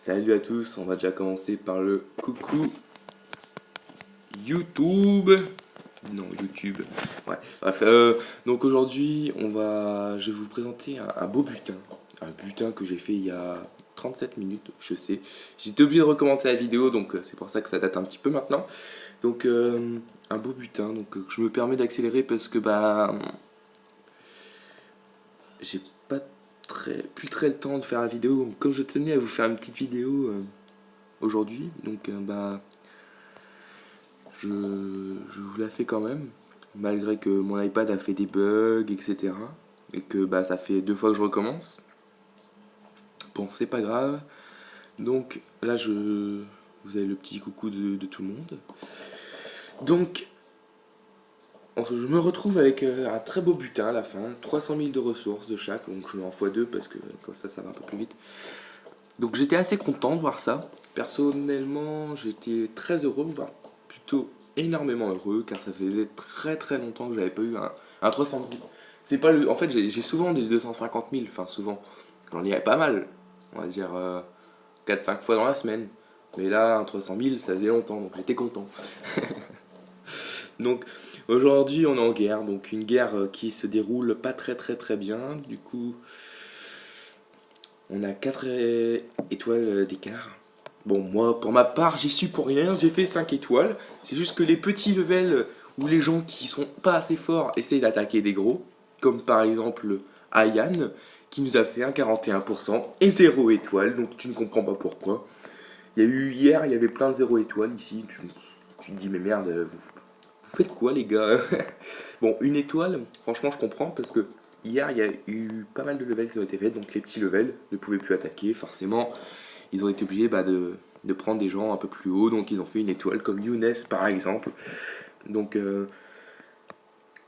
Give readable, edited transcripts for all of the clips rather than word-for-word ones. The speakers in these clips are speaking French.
Salut à tous, on va déjà commencer par le coucou YouTube. Non, YouTube. Ouais, bref. Donc aujourd'hui, je vais vous présenter un beau butin. Un butin que j'ai fait il y a 37 minutes, je sais. J'étais obligé de recommencer la vidéo, donc c'est pour ça que ça date un petit peu maintenant. Donc un beau butin, donc je me permets d'accélérer parce que j'ai pas plus très le temps de faire la vidéo. Comme je tenais à vous faire une petite vidéo aujourd'hui, donc je vous la fais quand même, malgré que mon iPad a fait des bugs, etc. Et que ça fait 2 fois que je recommence. Bon, c'est pas grave. Donc là, vous avez le petit coucou de tout le monde. Donc, je me retrouve avec un très beau butin à la fin, 300 000 de ressources de chaque, donc je mets en x2 parce que comme ça va un peu plus vite. Donc j'étais assez content de voir ça. Personnellement, j'étais très heureux, voire plutôt énormément heureux, car ça faisait très très longtemps que j'avais pas eu un 300 000. C'est pas le. En fait, j'ai souvent des 250 000, enfin souvent. J'en ai pas mal, on va dire 4-5 fois dans la semaine. Mais là, un 300 000, ça faisait longtemps, donc j'étais content. Donc aujourd'hui, on est en guerre, donc une guerre qui se déroule pas très très très bien. Du coup, on a 4 étoiles d'écart. Bon, moi, pour ma part, j'y suis pour rien, j'ai fait 5 étoiles. C'est juste que les petits levels où les gens qui sont pas assez forts essayent d'attaquer des gros, comme par exemple Ayan, qui nous a fait un 41% et 0 étoile, donc tu ne comprends pas pourquoi. Il y a eu hier, il y avait plein de 0 étoiles ici, tu te dis mais merde, vous faites quoi les gars? Bon, une étoile, franchement je comprends, parce que hier il y a eu pas mal de levels qui ont été faits, donc les petits levels ne pouvaient plus attaquer, forcément ils ont été obligés de prendre des gens un peu plus haut, donc ils ont fait une étoile comme Younes par exemple. Donc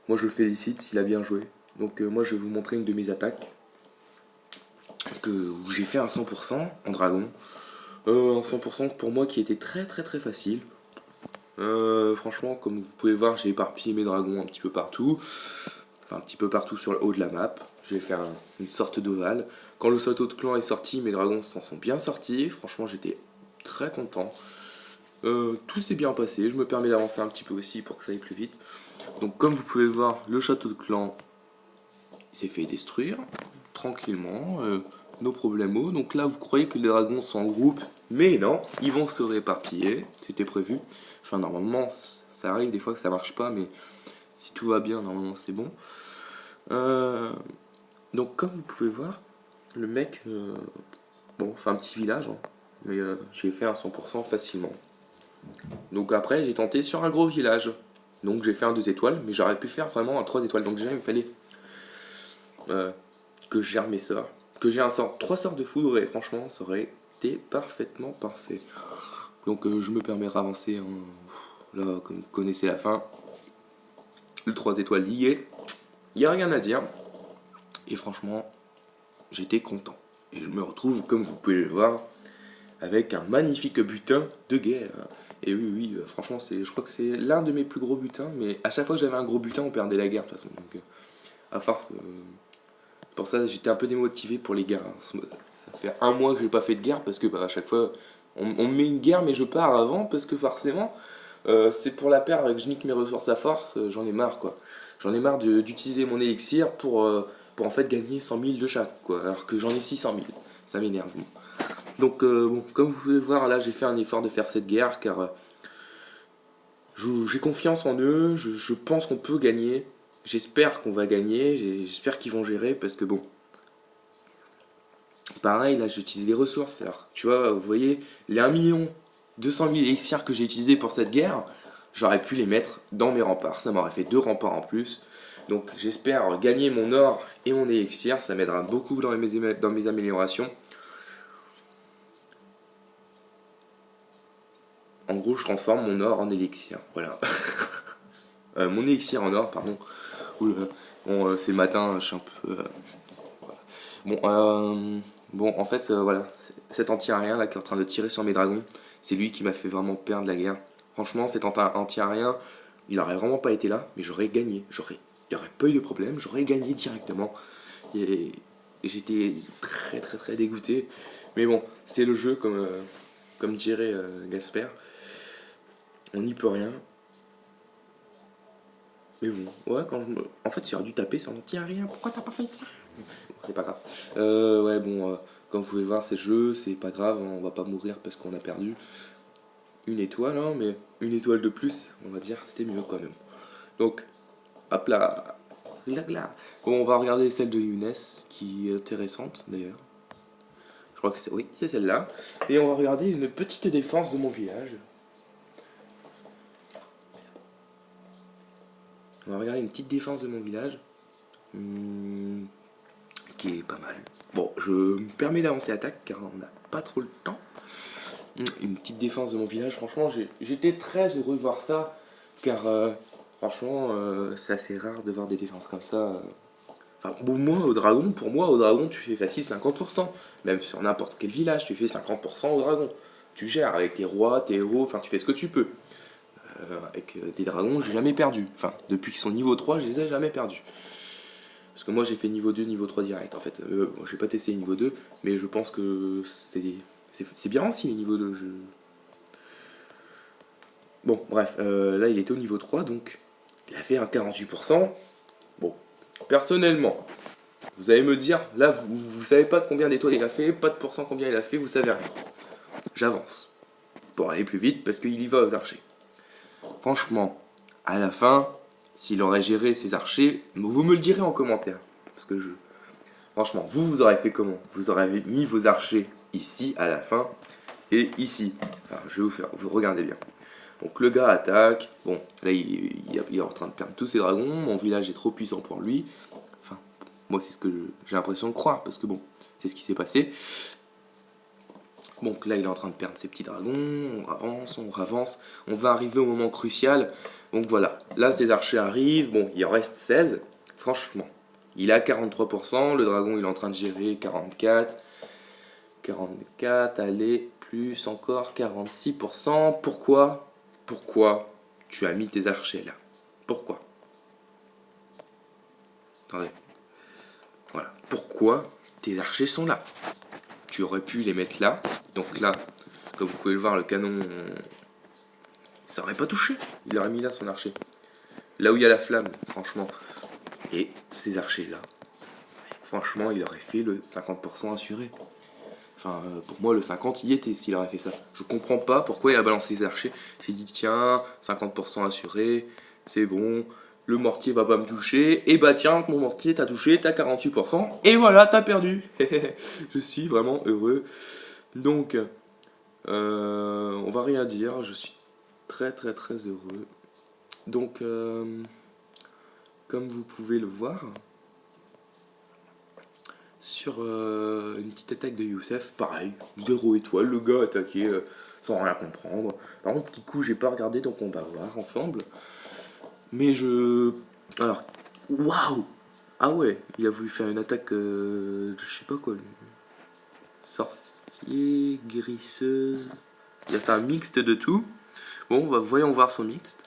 moi je le félicite s'il a bien joué. Donc moi je vais vous montrer une de mes attaques où j'ai fait un 100% en dragon. Un 100% pour moi qui était très très très facile. Franchement, comme vous pouvez voir, j'ai éparpillé mes dragons un petit peu partout. Enfin, un petit peu partout sur le haut de la map. J'ai fait une sorte d'ovale. Quand le château de clan est sorti, mes dragons s'en sont bien sortis. Franchement, j'étais très content. Tout s'est bien passé. Je me permets d'avancer un petit peu aussi pour que ça aille plus vite. Donc, comme vous pouvez le voir, le château de clan s'est fait détruire tranquillement. Nos problèmes. Donc là, vous croyez que les dragons sont en groupe, mais non, ils vont se réparpiller. C'était prévu. Enfin, normalement, ça arrive des fois que ça marche pas, mais si tout va bien, normalement, c'est bon. Donc, comme vous pouvez voir, le mec, bon, c'est un petit village, hein, mais j'ai fait un 100% facilement. Donc après, j'ai tenté sur un gros village. Donc j'ai fait un 2 étoiles, mais j'aurais pu faire vraiment un 3 étoiles. Donc déjà, il me fallait que je gère mes sorts, que j'ai 3 sorts de foudre, et franchement, ça aurait été parfaitement parfait. Donc je me permets d'avancer. Là, comme vous connaissez la fin, le 3 étoiles lié, il n'y a rien à dire. Et franchement, j'étais content. Et je me retrouve, comme vous pouvez le voir, avec un magnifique butin de guerre. Et oui, franchement, je crois que c'est l'un de mes plus gros butins, mais à chaque fois que j'avais un gros butin, on perdait la guerre de toute façon. Donc, à force, pour ça, j'étais un peu démotivé pour les guerres. Hein. Ça fait un mois que j'ai pas fait de guerre parce que à chaque fois, on me met une guerre, mais je pars avant parce que forcément, c'est pour la paire que je nique mes ressources à force. J'en ai marre, quoi. J'en ai marre d'utiliser mon élixir pour en fait gagner 100 000 de chaque, quoi. Alors que j'en ai 600 000. Ça m'énerve. Donc, bon, comme vous pouvez le voir, là, j'ai fait un effort de faire cette guerre car j'ai confiance en eux. Je pense qu'on peut gagner. J'espère qu'on va gagner. J'espère qu'ils vont gérer parce que bon. Pareil, là, j'ai utilisé les ressources. Alors, tu vois, vous voyez, les 1 200 000 élixirs que j'ai utilisés pour cette guerre, j'aurais pu les mettre dans mes remparts. Ça m'aurait fait 2 remparts en plus. Donc, j'espère gagner mon or et mon élixir. Ça m'aidera beaucoup dans mes améliorations. En gros, je transforme mon or en élixir. Voilà. Mon élixir en or, pardon. Oula. Bon, c'est le matin, je suis un peu. Voilà. Bon, en fait, voilà. Cet anti-aérien là qui est en train de tirer sur mes dragons, c'est lui qui m'a fait vraiment perdre la guerre. Franchement, cet anti-aérien, il aurait vraiment pas été là, mais j'aurais gagné. Il n'y aurait pas eu de problème, j'aurais gagné directement. Et j'étais très très très dégoûté. Mais bon, c'est le jeu, comme dirait Gasper. On n'y peut rien. Mais bon, ouais, en fait, il aurait dû taper sur mon tiens rien, pourquoi t'as pas fait ça? C'est pas grave. Ouais, bon, comme vous pouvez le voir, c'est le jeu, c'est pas grave, hein, on va pas mourir parce qu'on a perdu une étoile, hein, mais une étoile de plus, on va dire, c'était mieux quand même. Donc, hop là, là. Bon, on va regarder celle de Younes, qui est intéressante d'ailleurs. Je crois que c'est, oui, c'est celle-là. Et on va regarder une petite défense de mon village. On va regarder une petite défense de mon village. Qui est pas mal. Bon, je me permets d'avancer attaque car on n'a pas trop le temps. Une petite défense de mon village, franchement, j'étais très heureux de voir ça car franchement, c'est assez rare de voir des défenses comme ça. Enfin, pour moi, au dragon, tu fais facile 50%. Même sur n'importe quel village, tu fais 50% au dragon. Tu gères avec tes rois, tes héros, enfin, tu fais ce que tu peux. Avec des dragons, j'ai jamais perdu. Enfin, depuis qu'ils sont niveau 3, je les ai jamais perdus. Parce que moi j'ai fait niveau 2, niveau 3 direct en fait. Bon, j'ai pas testé niveau 2, mais je pense que c'est bien aussi niveau 2. Bon, bref, là il était au niveau 3, donc il a fait un 48%. Bon, personnellement, vous allez me dire, là vous savez pas combien d'étoiles il a fait, pas de pourcent combien il a fait, vous savez rien. J'avance pour aller plus vite parce qu'il y va aux archers. Franchement, à la fin, s'il aurait géré ses archers, vous me le direz en commentaire. Parce que franchement, vous aurez fait comment? Vous aurez mis vos archers ici, à la fin, et ici. Enfin, je vais vous faire, vous regardez bien. Donc le gars attaque, bon, là il est en train de perdre tous ses dragons, mon village est trop puissant pour lui. Enfin, moi c'est ce que j'ai l'impression de croire, parce que bon, c'est ce qui s'est passé. Donc là il est en train de perdre ses petits dragons, on avance, on va arriver au moment crucial. Donc voilà, là ses archers arrivent, bon il en reste 16, franchement. Il a 43%, le dragon il est en train de gérer 44, allez, plus encore 46%. Pourquoi tu as mis tes archers là? Pourquoi? Attendez. Voilà. Pourquoi tes archers sont là? Tu aurais pu les mettre là. Donc là, comme vous pouvez le voir, le canon, ça aurait pas touché. Il aurait mis là son archer. Là où il y a la flamme, franchement. Et ces archers là, franchement, il aurait fait le 50% assuré. Enfin, pour moi, le 50 y était s'il aurait fait ça. Je comprends pas pourquoi il a balancé ses archers. Il s'est dit, tiens, 50% assuré, c'est bon, le mortier va pas me toucher. Et bah tiens, mon mortier t'a touché, t'as 48%. Et voilà, t'as perdu. Je suis vraiment heureux. Donc, on va rien dire, je suis très très très heureux. Donc, comme vous pouvez le voir, sur une petite attaque de Youssef, pareil, 0 étoile, le gars attaqué sans rien comprendre. Par contre, Kikou, j'ai pas regardé, donc on va voir ensemble. Mais alors, waouh! Ah ouais, il a voulu faire une attaque de je sais pas quoi, sorcier, guérisseuse. Il a fait un mixte de tout. Bon, voyons voir son mixte.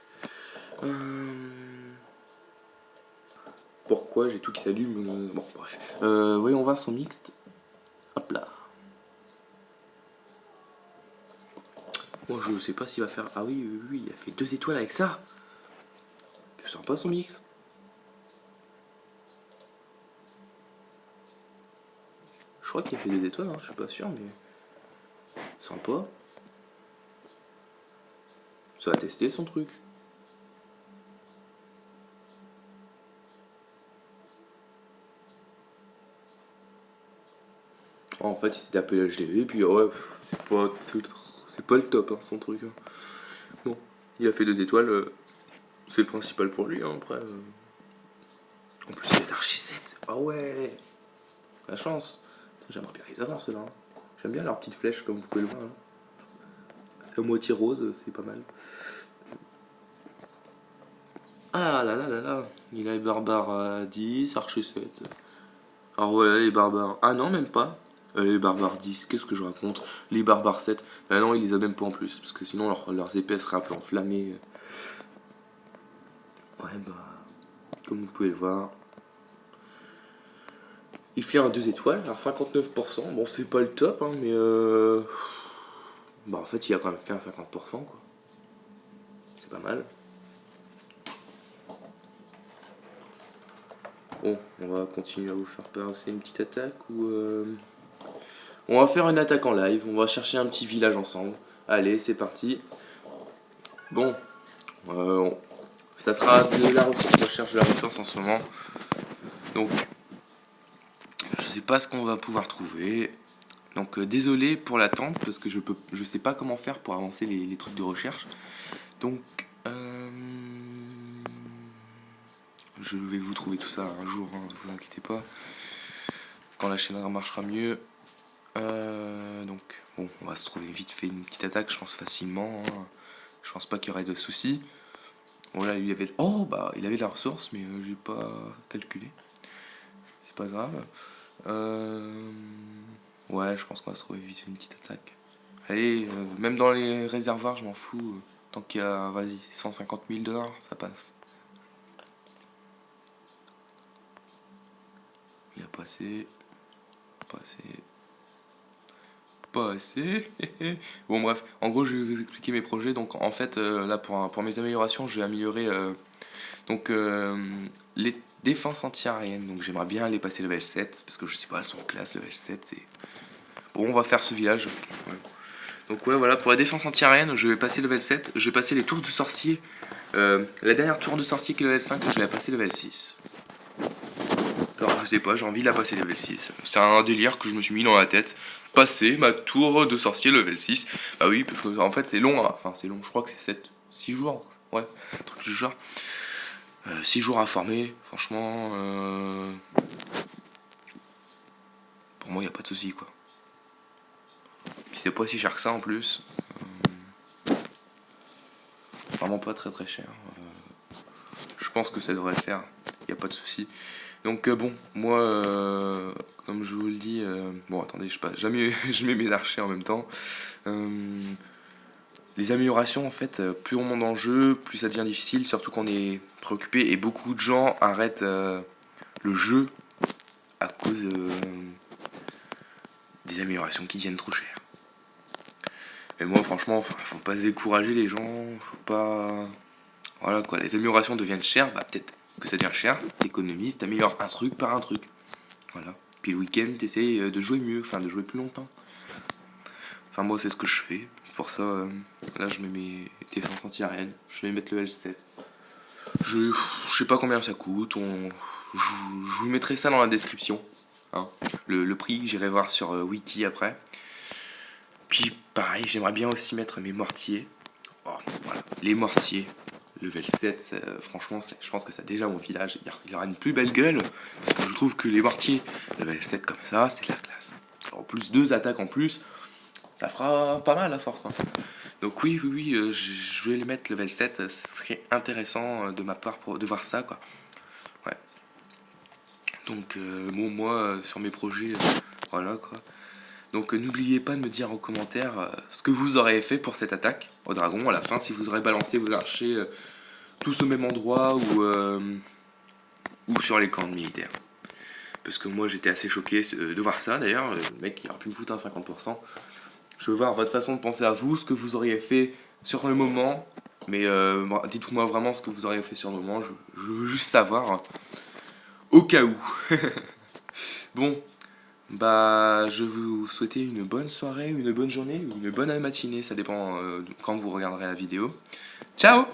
Pourquoi j'ai tout qui s'allume? Bon, bref. Voyons voir son mixte. Hop là. Moi, je sais pas s'il va faire. Ah oui, il a fait 2 étoiles avec ça. Je sens pas son mix. Je crois qu'il a fait 2 étoiles, hein, je suis pas sûr, mais. Sympa. Ça a testé son truc. En fait, il s'est tapé la HDV, puis ouais, c'est pas le top, hein, son truc. Hein. Bon, il a fait 2 étoiles, c'est le principal pour lui, hein, après. En plus, il a archi 7. Ah ouais, la chance. J'aimerais bien les avoir, ceux-là. Hein. J'aime bien leurs petites flèches, comme vous pouvez le voir. Hein. C'est à moitié rose, c'est pas mal. Ah là là là là, il a les barbares 10, archer 7. Ah ouais, les barbares. Ah non, même pas. Les barbares 10, qu'est-ce que je raconte? Les barbares 7. Ah non, il les a même pas en plus, parce que sinon leurs épées seraient un peu enflammées. Ouais, bah, comme vous pouvez le voir, Il fait un 2 étoiles à 59%. Bon, c'est pas le top, hein, mais bah, en fait, il a quand même fait un 50%, quoi. C'est pas mal. Bon, on va continuer à vous faire passer une petite attaque ou on va faire une attaque en live. On va chercher un petit village ensemble. Allez, c'est parti. Bon, ça sera de la ressource. Moi, je cherche de la ressource en ce moment. Donc, je sais pas ce qu'on va pouvoir trouver. Donc, désolé pour l'attente parce que je sais pas comment faire pour avancer les trucs de recherche. Donc, je vais vous trouver tout ça un jour, hein, ne vous inquiétez pas. Quand la chaîne marchera mieux. Donc, bon, on va se trouver vite fait une petite attaque, je pense facilement. Hein. Je pense pas qu'il y aurait de soucis. Bon, là, il avait. Oh, bah, il avait de la ressource, mais j'ai pas calculé. C'est pas grave. Ouais, je pense qu'on va se trouver vite fait une petite attaque. Allez, même dans les réservoirs, je m'en fous. Tant qu'il y a, vas-y, 150 000 $, ça passe. Il a passé. Pas assez. Bon, bref, en gros, je vais vous expliquer mes projets. Donc, en fait, là, pour mes améliorations, je vais améliorer donc les défenses anti-aériennes. Donc, j'aimerais bien les passer level 7 parce que je sais pas, elles sont classe level 7. C'est bon, on va faire ce village. Ouais. Donc, ouais, voilà, pour la défense anti-aérienne, je vais passer level 7. Je vais passer les tours de sorcier. La dernière tour de sorcier qui est level 5, je vais la passer level 6. Alors, je sais pas, j'ai envie de la passer level 6. C'est un délire que je me suis mis dans la tête. Passer ma tour de sorcier level 6. Bah oui, parce que en fait c'est long, hein. Enfin c'est long, je crois que c'est 6 jours. Ouais, un truc du genre. 6 jours à former, franchement. Pour moi, il n'y a pas de souci quoi. Puis c'est pas si cher que ça en plus. Vraiment pas très très cher. Je pense que ça devrait le faire, il n'y a pas de souci. Donc bon, moi, comme je vous le dis, bon attendez, jamais je mets mes archers en même temps. Les améliorations, en fait, plus on monte dans le jeu, plus ça devient difficile, surtout qu'on est préoccupé et beaucoup de gens arrêtent le jeu à cause des améliorations qui deviennent trop chères. Mais moi, franchement, faut pas se décourager les gens, faut pas... Voilà quoi, les améliorations deviennent chères, bah peut-être que ça devient cher, t'économises, t'améliores un truc par un truc. Voilà. Puis le week-end, t'essayes de jouer mieux, enfin de jouer plus longtemps. Enfin moi c'est ce que je fais. Pour ça, là je mets mes défenses anti-aériennes. Je vais mettre level 7. Je sais pas combien ça coûte. Je vous mettrai ça dans la description. Hein. Le prix, j'irai voir sur Wiki après. Puis pareil, j'aimerais bien aussi mettre mes mortiers. Oh, voilà. Les mortiers. Level 7, franchement, je pense que ça déjà mon village. Il aura une plus belle gueule. Je trouve que les mortiers level 7 comme ça, c'est de la classe. En plus, 2 attaques en plus, ça fera pas mal à force. Hein. Donc oui, je vais les mettre level 7. Ce serait intéressant de ma part de voir ça, quoi. Ouais. Donc, bon, moi, sur mes projets, voilà, quoi. Donc n'oubliez pas de me dire en commentaire ce que vous aurez fait pour cette attaque au dragon à la fin, si vous aurez balancé vos archers tous au même endroit ou sur les camps militaires. Parce que moi j'étais assez choqué de voir ça d'ailleurs, le mec il aurait pu me foutre un 50%. Je veux voir votre façon de penser à vous, ce que vous auriez fait sur le moment, mais dites-moi vraiment ce que vous auriez fait sur le moment, je veux juste savoir, hein, au cas où. Bon. Bah, je vais vous souhaiter une bonne soirée, une bonne journée ou une bonne matinée, ça dépend quand vous regarderez la vidéo. Ciao!